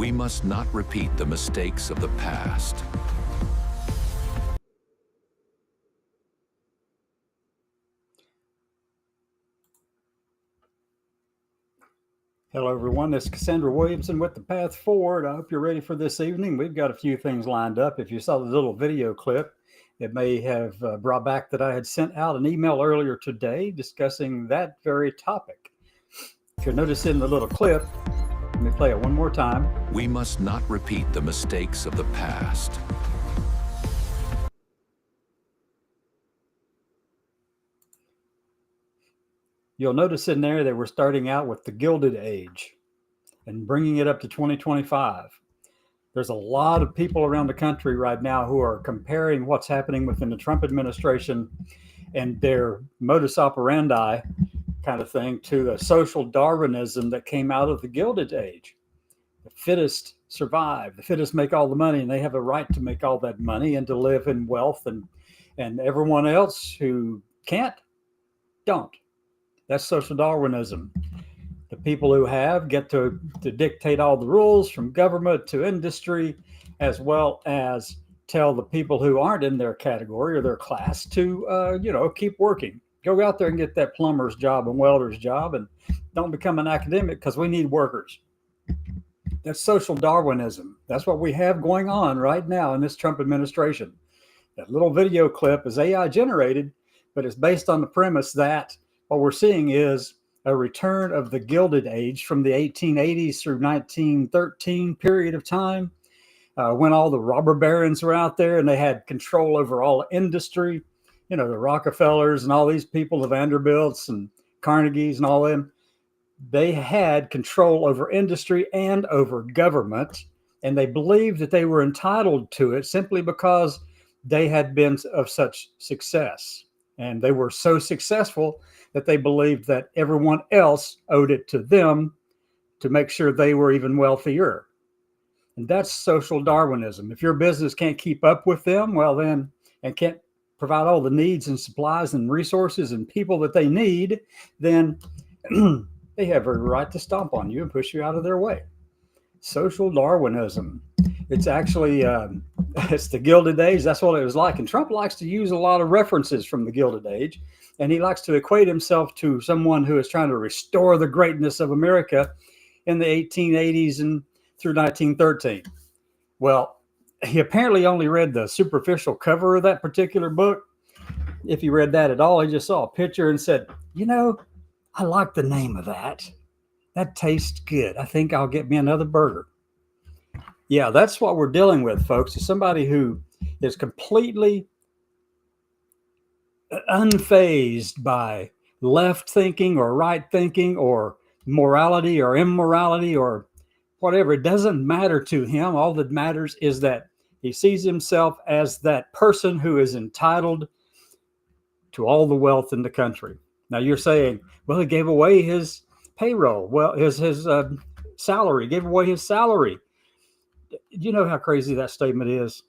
We must not repeat the mistakes of the past. Hello, everyone. This is Cassandra Williamson with The Path Forward. I hope you're ready for this evening. We've got a few things lined up. If you saw the little video clip, it may have brought back that I had sent out an email earlier today discussing that very topic. If you'll notice in the little clip, let me play it one more time. We must not repeat the mistakes of the past. You'll notice in there they were starting out with the Gilded Age and bringing it up to 2025. There's a lot of people around the country right now who are comparing what's happening within the Trump administration and their modus operandi kind of thing to the social Darwinism that came out of the Gilded Age. The fittest survive, the fittest make all the money, and they have a right to make all that money and to live in wealth, and everyone else who can't, don't. That's social Darwinism. The people who have get to dictate all the rules from government to industry, as well as tell the people who aren't in their category or their class to, keep working. Go out there and get that plumber's job and welder's job, and don't become an academic because we need workers. That's social Darwinism. That's what we have going on right now in this Trump administration. That little video clip is AI generated, but it's based on the premise that what we're seeing is a return of the Gilded Age from the 1880s through 1913 period of time, when all the robber barons were out there and they had control over all industry. You know, the Rockefellers and all these people, the Vanderbilts and Carnegies and all them, they had control over industry and over government, and they believed that they were entitled to it simply because they had been of such success. And they were so successful that they believed that everyone else owed it to them to make sure they were even wealthier. And that's social Darwinism. If your business can't keep up with them, well then, and can't provide all the needs and supplies and resources and people that they need, then they have a right to stomp on you and push you out of their way. Social Darwinism. It's actually, it's the Gilded Age. That's what it was like. And Trump likes to use a lot of references from the Gilded Age. And he likes to equate himself to someone who is trying to restore the greatness of America in the 1880s and through 1913. Well, he apparently only read the superficial cover of that particular book. If he read that at all, he just saw a picture and said, I like the name of that. That tastes good. I think I'll get me another burger. Yeah, that's what we're dealing with, folks. Is somebody who is completely unfazed by left thinking or right thinking or morality or immorality or whatever. It doesn't matter to him. All that matters is that he sees himself as that person who is entitled to all the wealth in the country. Now you're saying, well, he gave away his payroll. Well, his salary, gave away his salary. You know how crazy that statement is?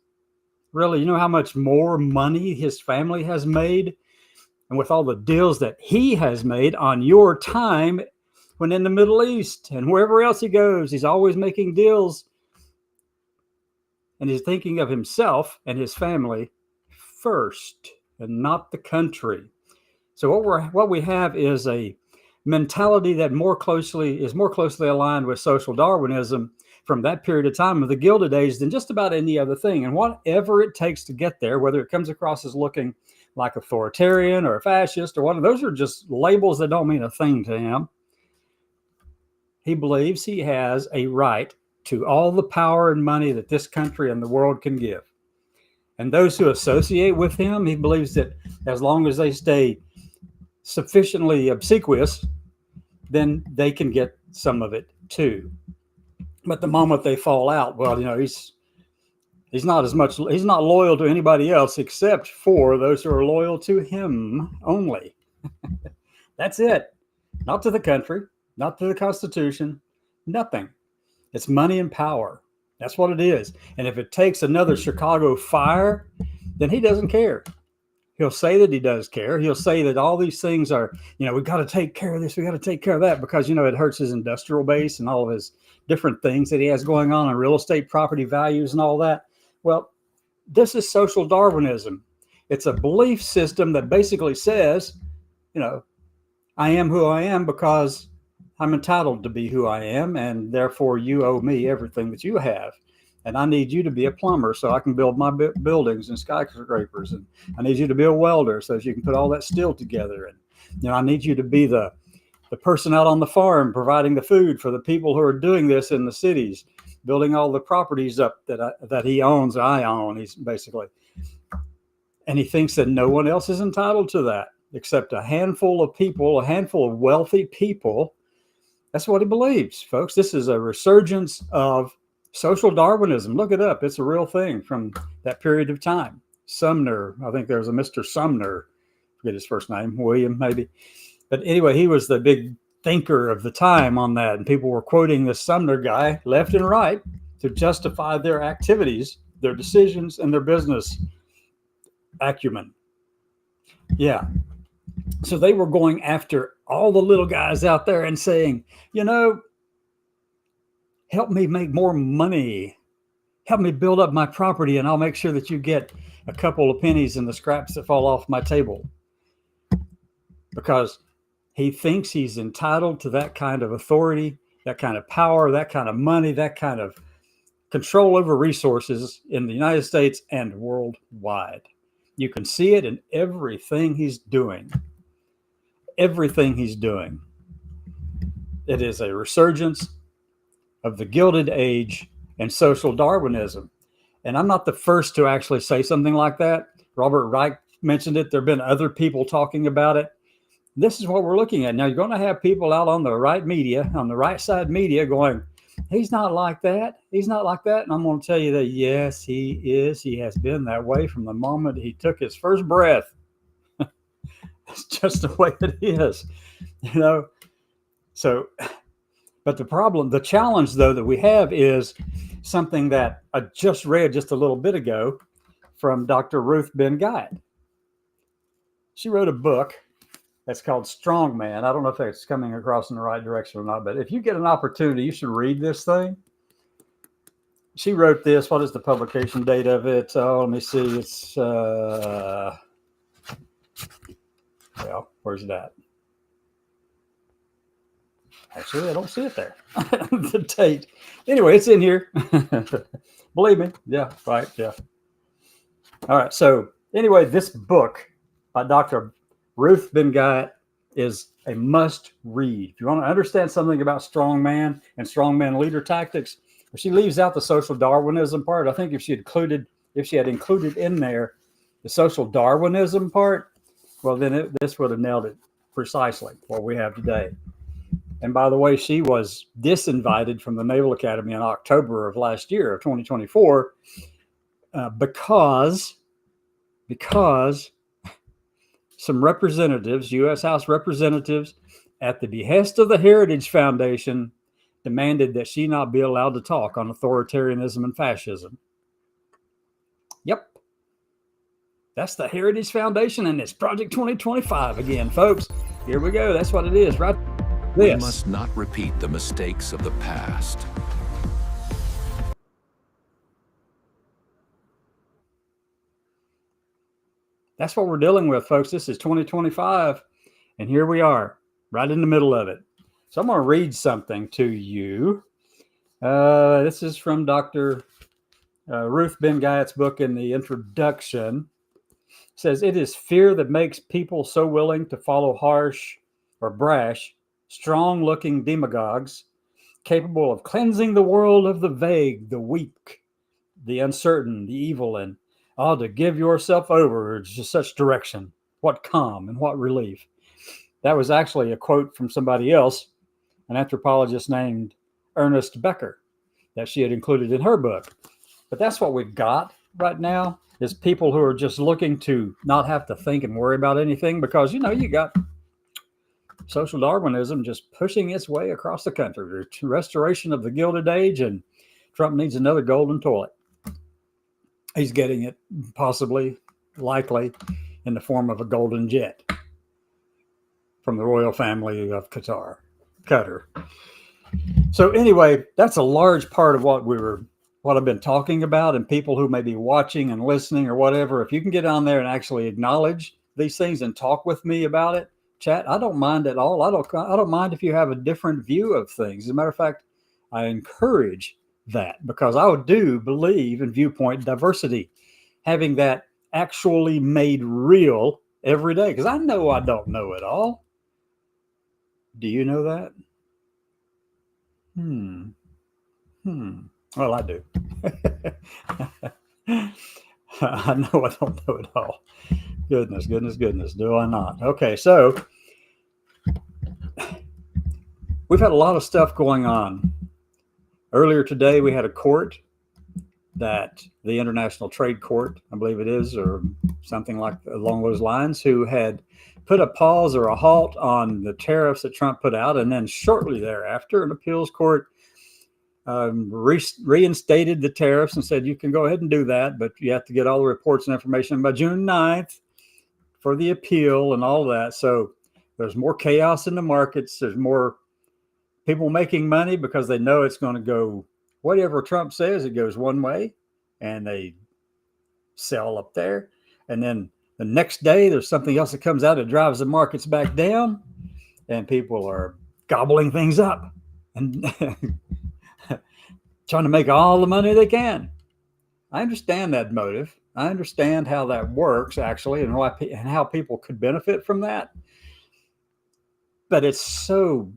Really, you know how much more money his family has made? And with all the deals that he has made on your time when in the Middle East and wherever else he goes, he's always making deals. And he's thinking of himself and his family first and not the country. So what we have is a mentality that is more closely aligned with social Darwinism from that period of time of the Gilded Age than just about any other thing. And whatever it takes to get there, whether it comes across as looking like authoritarian or a fascist or one of those, are just labels that don't mean a thing to him. He believes he has a right to all the power and money that this country and the world can give. And those who associate with him, he believes that as long as they stay sufficiently obsequious, then they can get some of it too. But the moment they fall out, well, he's not loyal to anybody else except for those who are loyal to him only. That's it. Not to the country, not to the Constitution, nothing. It's money and power. That's what it is. And if it takes another Chicago fire, then he doesn't care. He'll say that he does care. He'll say that all these things are, we got to take care of this. We got to take care of that because, it hurts his industrial base and all of his different things that he has going on in real estate property values and all that. Well, this is social Darwinism. It's a belief system that basically says, I am who I am because I'm entitled to be who I am, and therefore you owe me everything that you have. And I need you to be a plumber so I can build my buildings and skyscrapers. And I need you to be a welder so that you can put all that steel together. And I need you to be the person out on the farm providing the food for the people who are doing this in the cities, building all the properties up that he owns, I own. He's basically, and he thinks that no one else is entitled to that except a handful of people, a handful of wealthy people. That's what he believes, folks. This is a resurgence of social Darwinism. Look it up. It's a real thing from that period of time. Sumner, I think there was a Mr. Sumner, I forget his first name, William maybe. But anyway, he was the big thinker of the time on that. And people were quoting this Sumner guy left and right to justify their activities, their decisions, and their business acumen. Yeah. So they were going after all the little guys out there and saying, help me make more money. Help me build up my property, and I'll make sure that you get a couple of pennies in the scraps that fall off my table. Because he thinks he's entitled to that kind of authority, that kind of power, that kind of money, that kind of control over resources in the United States and worldwide. You can see it in everything he's doing. Everything he's doing. It is a resurgence of the Gilded Age and social Darwinism. And I'm not the first to actually say something like that. Robert Reich mentioned it. There have been other people talking about it. This is what we're looking at. Now, you're going to have people out on the right media, on the right side media going, he's not like that. He's not like that. And I'm going to tell you that, yes, he is. He has been that way from the moment he took his first breath. It's just the way it is, So, but the challenge, though, that we have is something that I just read just a little bit ago from Dr. Ruth Ben-Ghiat. She wrote a book that's called Strong Man. I don't know if it's coming across in the right direction or not, but if you get an opportunity, you should read this thing. She wrote this. What is the publication date of it? Oh, let me see. It's, where's that? Actually, I don't see it there. The date. Anyway, it's in here. Believe me. Yeah, right. Yeah. All right. So anyway, this book by Dr. Ruth Ben-Ghiat is a must read. If you want to understand something about strongman and strongman leader tactics, she leaves out the social Darwinism part. I think if she had included in there the social Darwinism part, well, then this would have nailed it precisely, what we have today. And by the way, she was disinvited from the Naval Academy in October of last year, of 2024, because some representatives, U.S. House representatives, at the behest of the Heritage Foundation, demanded that she not be allowed to talk on authoritarianism and fascism. Yep. That's the Heritage Foundation, and it's Project 2025 again, folks. Here we go. That's what it is, right? We must not repeat the mistakes of the past. That's what we're dealing with, folks. This is 2025, and here we are, right in the middle of it. So I'm going to read something to you. This is from Dr. Ruth Ben-Ghiat's book in the introduction. It says, it is fear that makes people so willing to follow harsh or brash, strong-looking demagogues, capable of cleansing the world of the vague, the weak, the uncertain, the evil, and to give yourself over to such direction. What calm and what relief. That was actually a quote from somebody else, an anthropologist named Ernest Becker, that she had included in her book. But that's what we've got right now, is people who are just looking to not have to think and worry about anything because, you got social Darwinism just pushing its way across the country. The restoration of the Gilded Age, and Trump needs another golden toilet. He's getting it, possibly, likely. in the form of a golden jet from the royal family of Qatar. So anyway, that's a large part of what I've been talking about, and people who may be watching and listening or whatever. If you can get on there and actually acknowledge these things and talk with me about it, chat, I don't mind at all. I don't mind if you have a different view of things. As a matter of fact, I encourage that, because I do believe in viewpoint diversity, having that actually made real every day, because I know I don't know it all. Do you know that? Well, I do. I know I don't know it all. Goodness, do I not? Okay, so we've had a lot of stuff going on. Earlier today, we had a court that the International Trade Court, I believe it is, or something like along those lines, who had put a pause or a halt on the tariffs that Trump put out. And then shortly thereafter, an appeals court reinstated the tariffs and said, you can go ahead and do that, but you have to get all the reports and information by June 9th for the appeal and all that. So there's more chaos in the markets. There's more people making money because they know it's going to go, whatever Trump says, it goes one way, and they sell up there. And then the next day, there's something else that comes out that drives the markets back down, and people are gobbling things up and trying to make all the money they can. I understand that motive. I understand how that works, actually, and how people could benefit from that. But it's so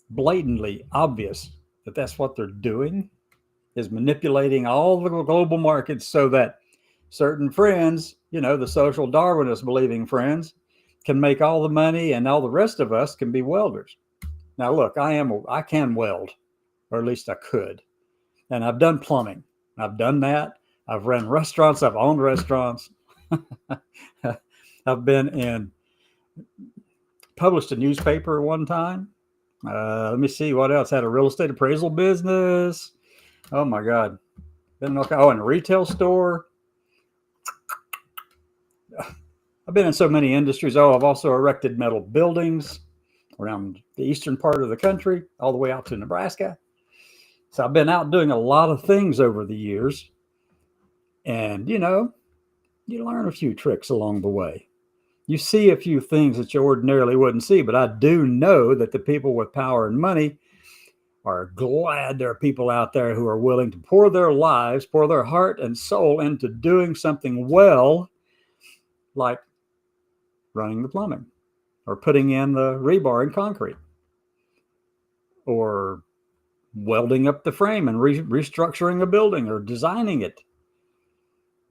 blatantly obvious that that's what they're doing, is manipulating all the global markets so that certain friends, the social Darwinist believing friends, can make all the money, and all the rest of us can be welders. Now, look, I can weld, or at least I could. And I've done plumbing. I've done that. I've run restaurants. I've owned restaurants. I've published a newspaper one time. Let me see what else. Had a real estate appraisal business. Oh my God. In a retail store. I've been in so many industries. I've also erected metal buildings around the eastern part of the country, all the way out to Nebraska. So I've been out doing a lot of things over the years. And, you learn a few tricks along the way. You see a few things that you ordinarily wouldn't see. But I do know that the people with power and money are glad there are people out there who are willing to pour their lives, pour their heart and soul into doing something well, like running the plumbing, or putting in the rebar and concrete, or welding up the frame and restructuring a building, or designing it.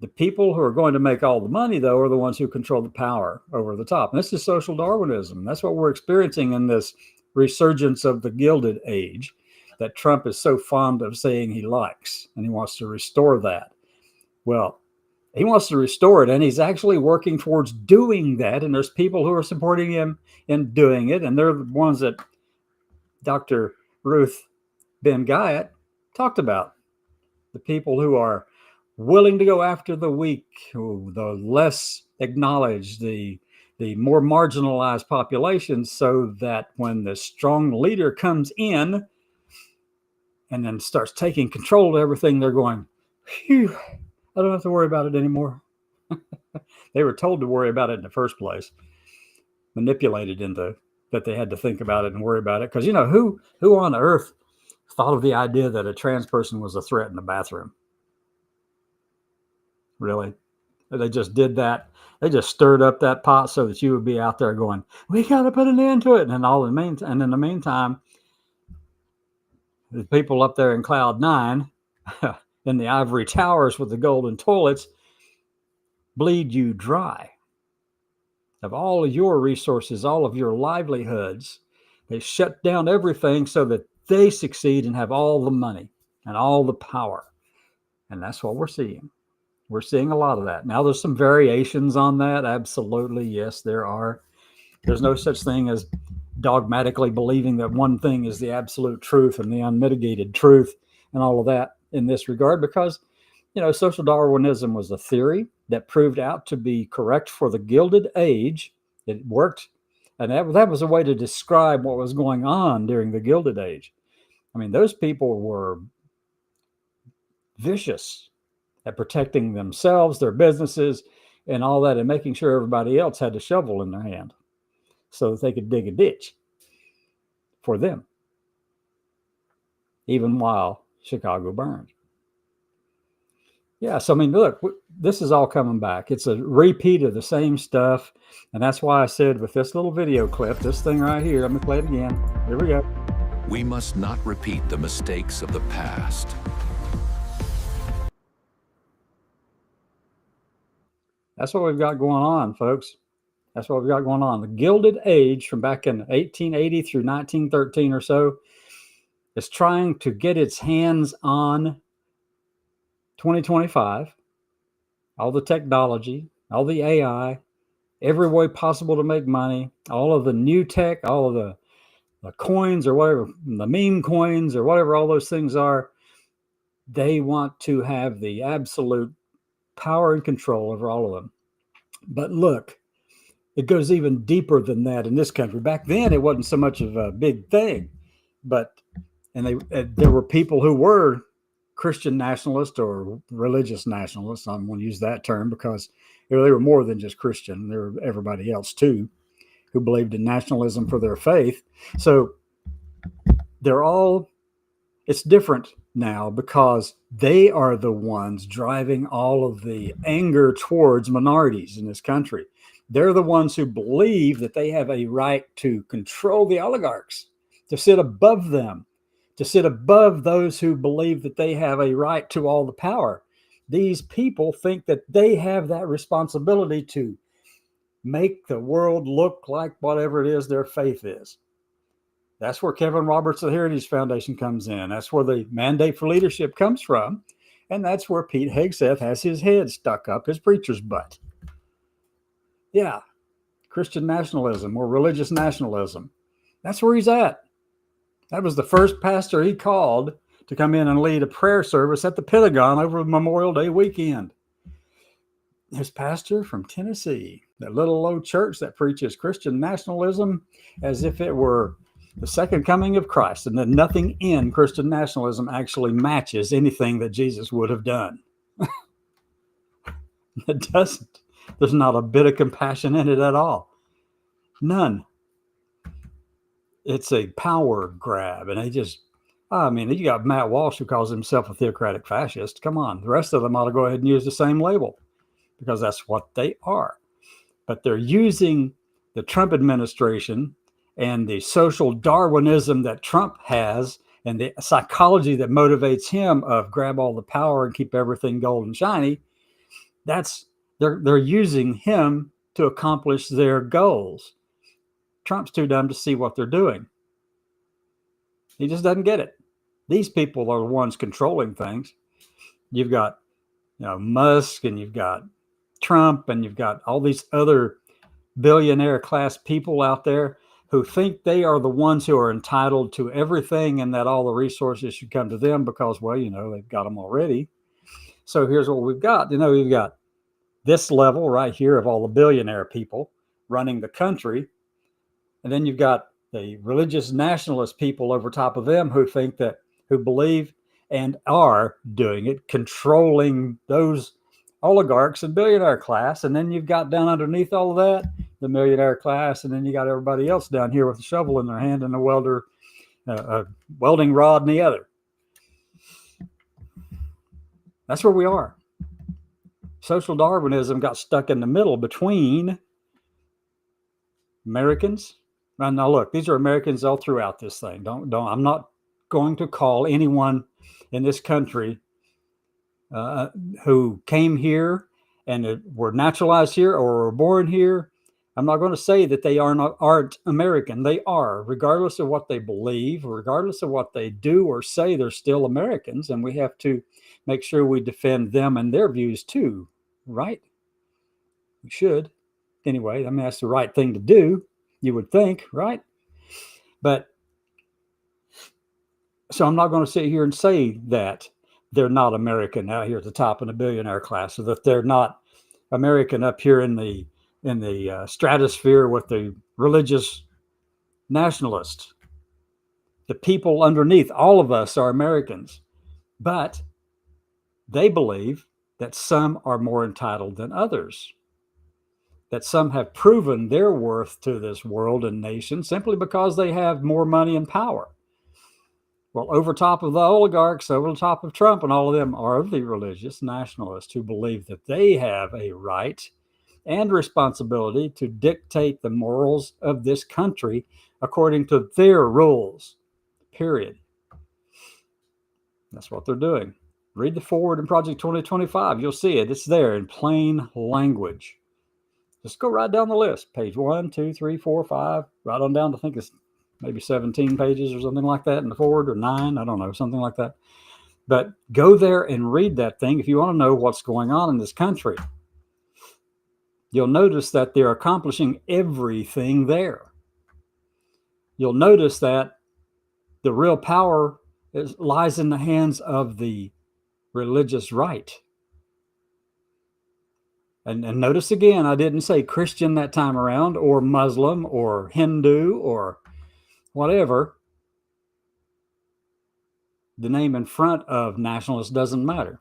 The people who are going to make all the money, though, are the ones who control the power over the top. And this is social Darwinism. That's what we're experiencing in this resurgence of the Gilded Age that Trump is so fond of saying he likes, and he wants to restore that. Well, he wants to restore it, and he's actually working towards doing that. And there's people who are supporting him in doing it, and they're the ones that Dr. Ruth Ben-Ghiat talked about. The people who are willing to go after the weak, the less acknowledged, the more marginalized populations, so that when the strong leader comes in and then starts taking control of everything, they're going, phew, I don't have to worry about it anymore. They were told to worry about it in the first place, manipulated into that they had to think about it and worry about it. Because, who on earth thought of the idea that a trans person was a threat in the bathroom? Really? They just did that. They just stirred up that pot so that you would be out there going, we got to put an end to it. And in the meantime, the people up there in Cloud 9 in the ivory towers with the golden toilets bleed you dry of all of your resources, all of your livelihoods. They shut down everything so that they succeed and have all the money and all the power. And that's what we're seeing. We're seeing a lot of that. Now, there's some variations on that. Absolutely. Yes, there are. There's no such thing as dogmatically believing that one thing is the absolute truth and the unmitigated truth and all of that in this regard, because, social Darwinism was a theory. that proved out to be correct for the Gilded Age. It worked, and that was a way to describe what was going on during the Gilded Age. I mean, those people were vicious at protecting themselves, their businesses, and all that, and making sure everybody else had a shovel in their hand so that they could dig a ditch for them, even while Chicago burned. Yeah, so I mean, look, this is all coming back. It's a repeat of the same stuff, and that's why I said with this little video clip, this thing right here, I'm gonna play it again. Here we go. We must not repeat the mistakes of the past. That's what we've got going on, folks. That's what we've got going on. The Gilded Age from back in 1880 through 1913 or so is trying to get its hands on 2025, all the technology, all the AI, every way possible to make money, all of the new tech, all of the coins or whatever, the meme coins or whatever all those things are. They want to have the absolute power and control over all of them. But look, it goes even deeper than that in this country. Back then, it wasn't so much of a big thing, but there were people who were Christian nationalists or religious nationalists. I'm going to use that term because they were more than just Christian. There were everybody else too who believed in nationalism for their faith. So it's different now because they are the ones driving all of the anger towards minorities in this country. They're the ones who believe that they have a right to control the oligarchs, to sit above them, to sit above those who believe that they have a right to all the power. These people think that they have that responsibility to make the world look like whatever it is their faith is. That's where Kevin Roberts of the Heritage Foundation comes in. That's where the mandate for leadership comes from. And that's where Pete Hegseth has his head stuck up his preacher's butt. Yeah, Christian nationalism or religious nationalism. That's where he's at. That was the first pastor he called to come in and lead a prayer service at the Pentagon over Memorial Day weekend. His pastor from Tennessee, that little low church that preaches Christian nationalism as if it were the second coming of Christ, and that nothing in Christian nationalism actually matches anything that Jesus would have done. It doesn't. There's not a bit of compassion in it at all. None. It's a power grab. And you got Matt Walsh who calls himself a theocratic fascist. Come on. The rest of them ought to go ahead and use the same label because that's what they are. But they're using the Trump administration and the social Darwinism that Trump has and the psychology that motivates him of grab all the power and keep everything gold and shiny. They're using him to accomplish their goals. Trump's too dumb to see what they're doing. He just doesn't get it. These people are the ones controlling things. You've got, Musk, and you've got Trump, and you've got all these other billionaire class people out there who think they are the ones who are entitled to everything and that all the resources should come to them because, they've got them already. So here's what we've got. We've got this level right here of all the billionaire people running the country. And then you've got the religious nationalist people over top of them who believe and are doing it, controlling those oligarchs and billionaire class. And then you've got down underneath all of that, the millionaire class. And then you got everybody else down here with a shovel in their hand and a welding rod in the other. That's where we are. Social Darwinism got stuck in the middle between Americans. Now look, these are Americans all throughout this thing. I'm not going to call anyone in this country who came here and were naturalized here or were born here. I'm not going to say that they aren't American. They are, regardless of what they believe, regardless of what they do or say, they're still Americans, and we have to make sure we defend them and their views too, right? We should. Anyway, that's the right thing to do, you would think, right? But so I'm not going to sit here and say that they're not American out here at the top in the billionaire class, or that they're not American up here in the stratosphere with the religious nationalists. The people underneath, all of us are Americans, but they believe that some are more entitled than others, that some have proven their worth to this world and nation simply because they have more money and power. Well, over top of the oligarchs, over the top of Trump and all of them are the religious nationalists who believe that they have a right and responsibility to dictate the morals of this country according to their rules, period. That's what they're doing. Read the forward in Project 2025. You'll see it. It's there in plain language. Just go right down the list. Page 1, 2, 3, 4, 5, right on down to, I think it's maybe 17 pages or something like that in the forward, or 9, I don't know, something like that. But go there and read that thing if you want to know what's going on in this country. You'll notice that they're accomplishing everything there. You'll notice that the real power lies in the hands of the religious right. And notice again, I didn't say Christian that time around, or Muslim, or Hindu, or whatever. The name in front of nationalist doesn't matter.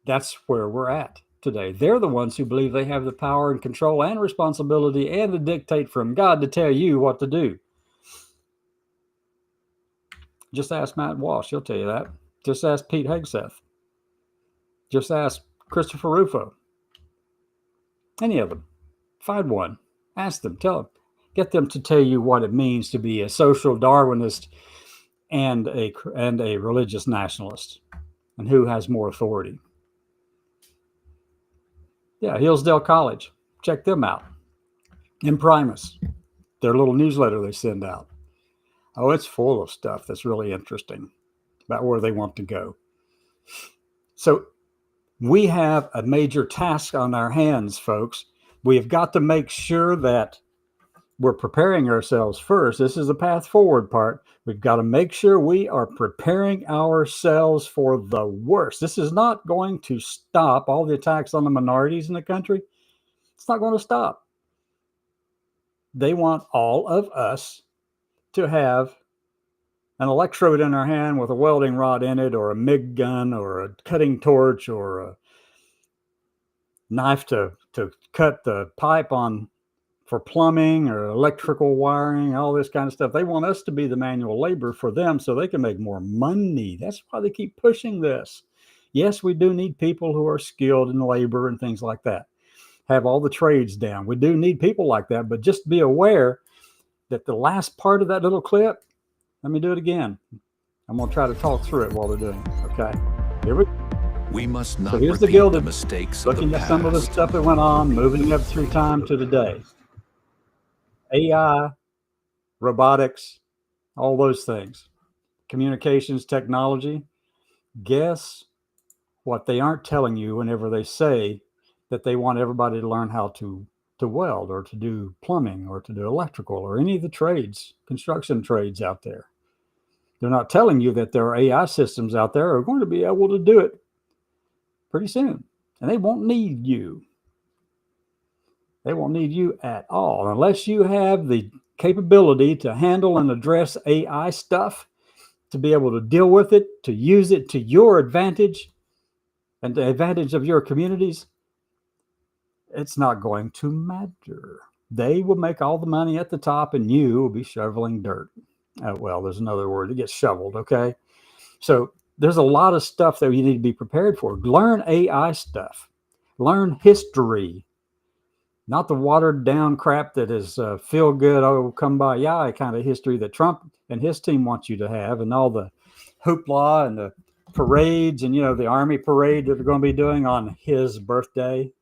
That's where we're at today. They're the ones who believe they have the power and control and responsibility and the dictate from God to tell you what to do. Just ask Matt Walsh, he'll tell you that. Just ask Pete Hegseth. Just ask Christopher Rufo. Any of them. Find one. Ask them. Tell them. Get them to tell you what it means to be a social Darwinist and a religious nationalist, and who has more authority. Yeah, Hillsdale College. Check them out. Imprimis, their little newsletter they send out. Oh, it's full of stuff that's really interesting about where they want to go. So we have a major task on our hands, folks. We have got to make sure that we're preparing ourselves first. This is the path forward part. We've got to make sure we are preparing ourselves for the worst. This is not going to stop all the attacks on the minorities in the country. It's not going to stop. They want all of us to have an electrode in our hand with a welding rod in it, or a MIG gun, or a cutting torch, or a knife to cut the pipe on for plumbing or electrical wiring, all this kind of stuff. They want us to be the manual labor for them so they can make more money. That's why they keep pushing this. Yes, we do need people who are skilled in labor and things like that. Have all the trades down. We do need people like that, but just be aware that the last part of that little clip, let me do it again. I'm going to try to talk through it while they're doing it. Okay. Here we go. We must not So here's the repeat Gilded, the mistakes of the looking at some of the past. stuff that went on, moving up through time to today. AI, robotics, all those things. Communications technology. Guess what they aren't telling you whenever they say that they want everybody to learn how to weld, or to do plumbing, or to do electrical, or any of the trades, construction trades out there. They're not telling you that there are AI systems out there that are going to be able to do it pretty soon. And they won't need you. They won't need you at all unless you have the capability to handle and address AI stuff, to be able to deal with it, to use it to your advantage and the advantage of your communities. It's not going to matter. They will make all the money at the top and you will be shoveling dirt. Well, there's another word. It gets shoveled, okay? So there's a lot of stuff that you need to be prepared for. Learn AI stuff. Learn history. Not the watered down crap that is feel good, oh, kumbaya kind of history that Trump and his team want you to have, and all the hoopla and the parades and, the army parade that they're going to be doing on his birthday.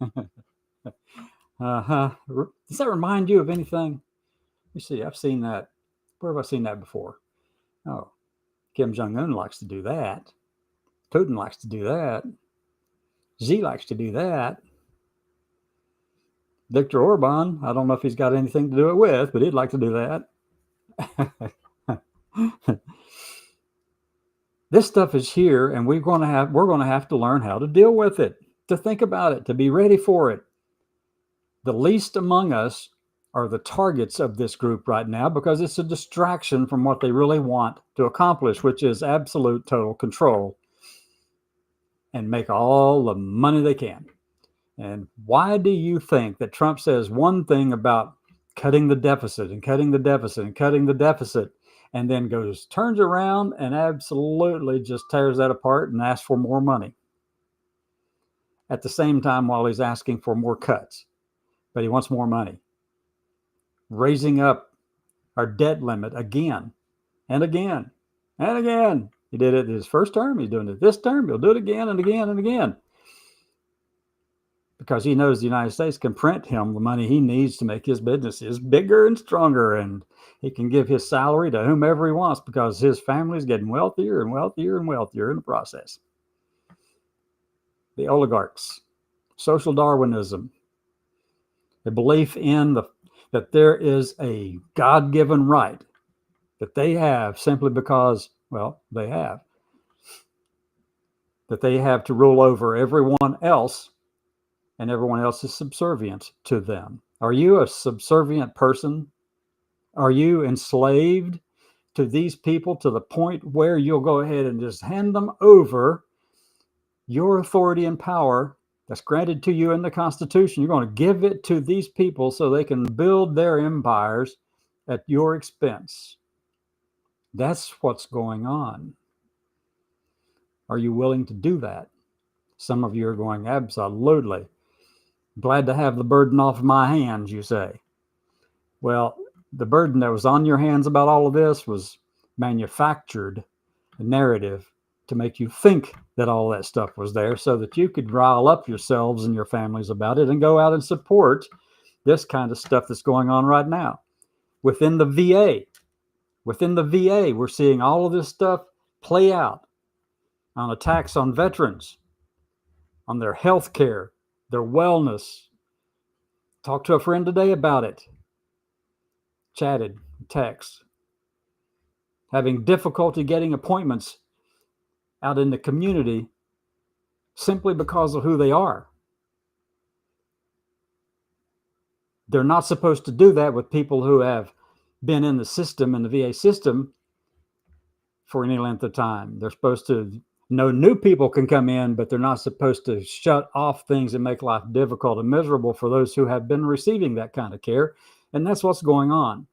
Does that remind you of anything? Let me see. I've seen that. Where have I seen that before? Oh, Kim Jong-un likes to do that. Putin likes to do that. Xi likes to do that. Viktor Orban, I don't know if he's got anything to do it with, but he'd like to do that. This stuff is here, and we're going to have to learn how to deal with it. to think about it, to be ready for it. The least among us are the targets of this group right now because it's a distraction from what they really want to accomplish, which is absolute total control and make all the money they can. And why do you think that Trump says one thing about cutting the deficit and cutting the deficit and cutting the deficit, and then turns around and absolutely just tears that apart and asks for more money at the same time while he's asking for more cuts? But he wants more money, raising up our debt limit again and again and again. He did it his first term. He's doing it this term. He'll do it again and again and again, because he knows the United States can print him the money he needs to make his businesses bigger and stronger, and he can give his salary to whomever he wants because his family is getting wealthier and wealthier and wealthier in the process. The oligarchs, social Darwinism, the belief in that there is a God-given right that they have simply because, well, they have, that they have to rule over everyone else, and everyone else is subservient to them. Are you a subservient person? Are you enslaved to these people to the point where you'll go ahead and just hand them over your authority and power that's granted to you in the Constitution? You're going to give it to these people so they can build their empires at your expense. That's what's going on. Are you willing to do that? Some of you are going, absolutely. Glad to have the burden off of my hands, you say. Well, the burden that was on your hands about all of this was manufactured, a narrative to make you think that all that stuff was there so that you could rile up yourselves and your families about it and go out and support this kind of stuff that's going on right now. Within the VA, we're seeing all of this stuff play out on attacks on veterans, on their health care, their wellness. Talked to a friend today about it. Chatted, text. Having difficulty getting appointments out in the community simply because of who they are. They're not supposed to do that with people who have been in the system, in the VA system, for any length of time. They're supposed to, no new people can come in, but they're not supposed to shut off things and make life difficult and miserable for those who have been receiving that kind of care. And that's what's going on.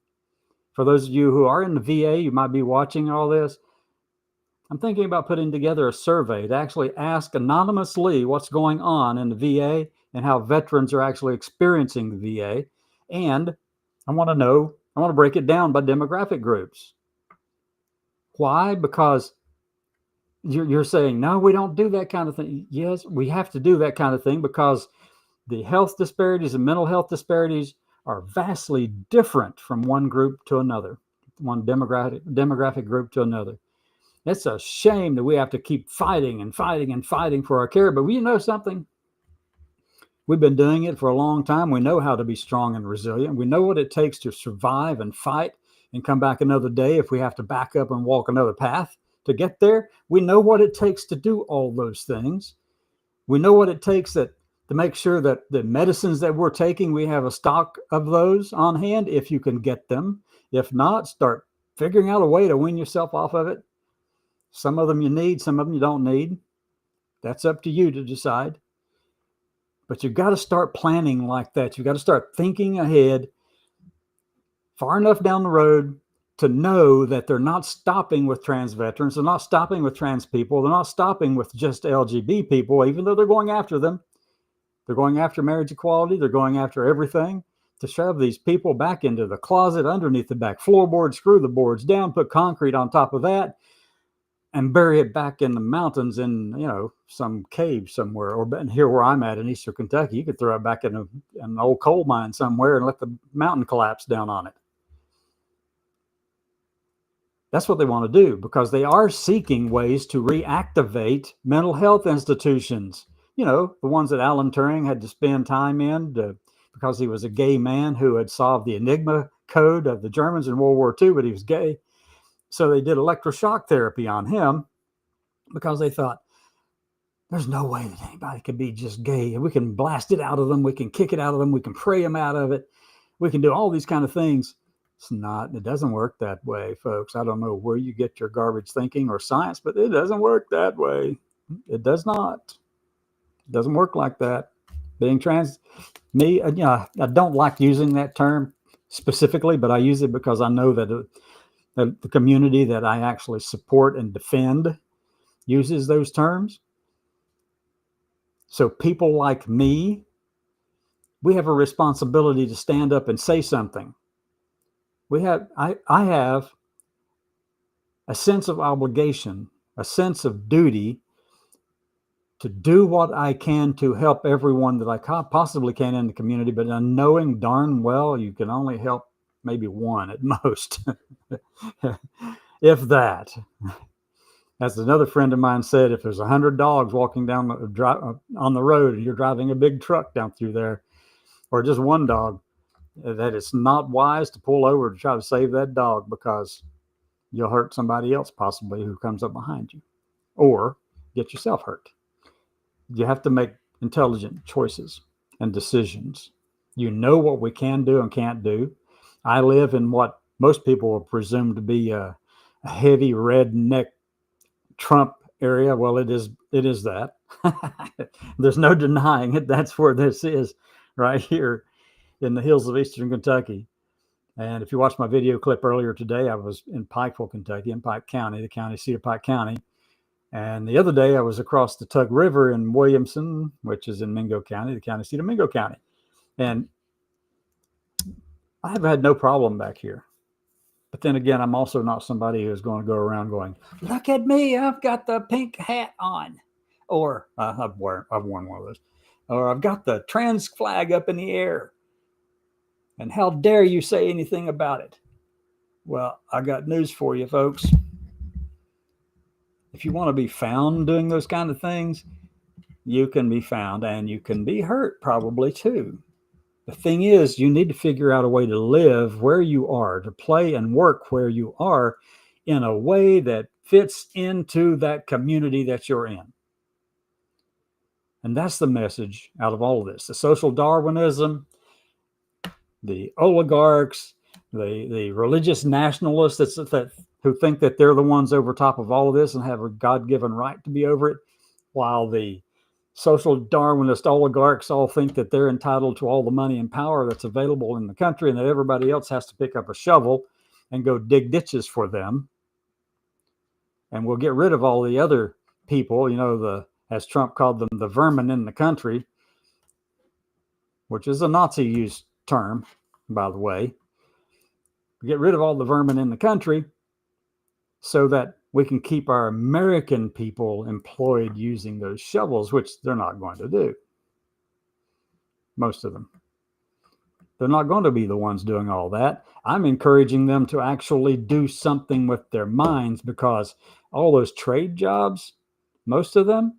For those of you who are in the VA, you might be watching all this. I'm thinking about putting together a survey to actually ask anonymously what's going on in the VA and how veterans are actually experiencing the VA. And I want to break it down by demographic groups. Why? Because you're saying, no, we don't do that kind of thing. Yes, we have to do that kind of thing because the health disparities and mental health disparities are vastly different from one group to another, one demographic group to another. It's a shame that we have to keep fighting and fighting and fighting for our care. But you know something? We've been doing it for a long time. We know how to be strong and resilient. We know what it takes to survive and fight and come back another day if we have to back up and walk another path to get there. We know what it takes to do all those things. We know what it takes to make sure that the medicines that we're taking, we have a stock of those on hand if you can get them. If not, start figuring out a way to wean yourself off of it. Some of them you need, some of them you don't need. That's up to you to decide. But you've got to start planning like that. You've got to start thinking ahead far enough down the road to know that they're not stopping with trans veterans. They're not stopping with trans people. They're not stopping with just LGBT people, even though they're going after them. They're going after marriage equality. They're going after everything to shove these people back into the closet, underneath the back floorboard, screw the boards down, put concrete on top of that, and bury it back in the mountains in, some cave somewhere. Or here where I'm at in Eastern Kentucky, you could throw it back in an old coal mine somewhere and let the mountain collapse down on it. That's what they want to do because they are seeking ways to reactivate mental health institutions. The ones that Alan Turing had to spend time in because he was a gay man who had solved the Enigma code of the Germans in World War II, but he was gay. So they did electroshock therapy on him because they thought, There's no way that anybody could be just gay. We can blast it out of them. We can kick it out of them. We can pray them out of it. We can do all these kind of things. It doesn't work that way, folks. I don't know where you get your garbage thinking or science, but it doesn't work that way. It does not. It doesn't work like that. Being trans, I don't like using that term specifically, but I use it because I know that the community that I actually support and defend uses those terms. So people like me, we have a responsibility to stand up and say something. I have a sense of obligation, a sense of duty to do what I can to help everyone that I possibly can in the community, but knowing darn well you can only help maybe one at most, if that. As another friend of mine said, if there's 100 dogs walking down on the road and you're driving a big truck down through there, or just one dog, that it's not wise to pull over to try to save that dog, because you'll hurt somebody else possibly who comes up behind you, or get yourself hurt. You have to make intelligent choices and decisions. You know what we can do and can't do. I live in what most people will presume to be a heavy redneck Trump area. Well, it is that. There's no denying it. That's where this is, right here in the hills of eastern Kentucky. And if you watched my video clip earlier today, I was in Pikeville, Kentucky, in Pike County, the county seat of Pike County. And the other day I was across the Tug River in Williamson, which is in Mingo County, the county seat of Mingo County. And I have had no problem back here. But then again, I'm also not somebody who's going to go around going, look at me, I've got the pink hat on. Or I've worn one of those. Or I've got the trans flag up in the air. And how dare you say anything about it? Well, I got news for you, folks. If you want to be found doing those kind of things, you can be found, and you can be hurt probably too. The thing is, you need to figure out a way to live where you are, to play and work where you are in a way that fits into that community that you're in. And that's the message out of all of this. The social Darwinism, the oligarchs, the religious nationalists who think that they're the ones over top of all of this and have a God-given right to be over it, while the social Darwinist oligarchs all think that they're entitled to all the money and power that's available in the country, and that everybody else has to pick up a shovel and go dig ditches for them. And we'll get rid of all the other people, as Trump called them, the vermin in the country, which is a Nazi-used term, by the way. Get rid of all the vermin in the country so that we can keep our American people employed using those shovels, which they're not going to do. Most of them. They're not going to be the ones doing all that. I'm encouraging them to actually do something with their minds, because all those trade jobs, most of them,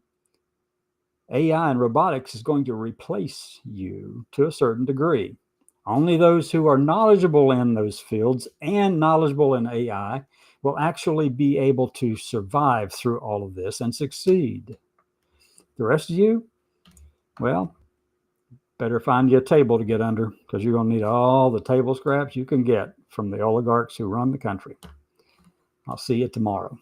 AI and robotics is going to replace you to a certain degree. Only those who are knowledgeable in those fields and knowledgeable in AI will actually be able to survive through all of this and succeed. The rest of you, well, better find you a table to get under, because you're going to need all the table scraps you can get from the oligarchs who run the country. I'll see you tomorrow.